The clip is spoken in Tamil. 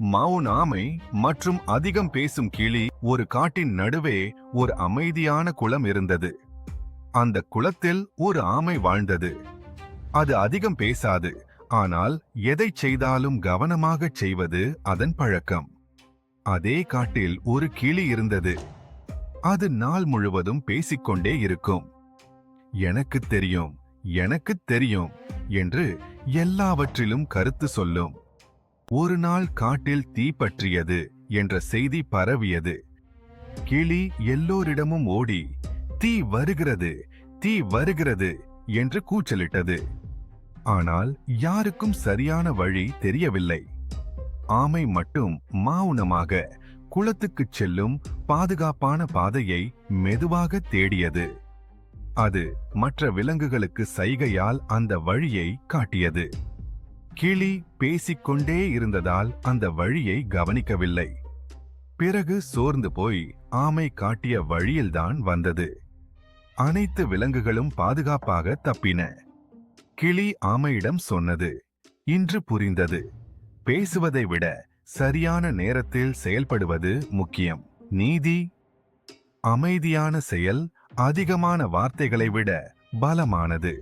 மவுன் ஆமை மற்றும் அதிகம் பேசும் கிளி. ஒரு காட்டின் நடுவே ஒரு அமைதியான குளம் இருந்தது. அந்த குளத்தில் ஒரு ஆமை வாழ்ந்தது. அது அதிகம் பேசாது, ஆனால் எதை செய்தாலும் கவனமாகச் செய்வது அதன் பழக்கம். அதே காட்டில் ஒரு கிளி இருந்தது. அது நாள் முழுவதும் பேசிக்கொண்டே இருக்கும். எனக்கு தெரியும், எனக்கு தெரியும் என்று எல்லாவற்றிலும் கருத்து சொல்லும். ஒரு நாள் காட்டில் தீ பற்றியது என்ற செய்தி பரவியது. கிளி எல்லோரிடமும் ஓடி தீ வருகிறது, தீ வருகிறது என்று கூச்சலிட்டது. ஆனால் யாருக்கும் சரியான வழி தெரியவில்லை. ஆமை மட்டும் மௌனமாக குளத்துக்குச் செல்லும் பாதுகாப்பான பாதையை மெதுவாக தேடியது. அது மற்ற விலங்குகளுக்கு சைகையால் அந்த வழியை காட்டியது. கிளி பேசிக்கொண்டே இருந்ததால் அந்த வழியை கவனிக்கவில்லை. பிறகு சோர்ந்து போய் ஆமை காட்டிய வழியில்தான் வந்தது. அனைத்து விலங்குகளும் பாதுகாப்பாக தப்பின. கிளி ஆமையிடம் சொன்னது, இன்று புரிந்தது. பேசுவதை விட சரியான நேரத்தில் செயல்படுவது முக்கியம். நீதி: அமைதியான செயல் அதிகமான வார்த்தைகளை விட பலமானது.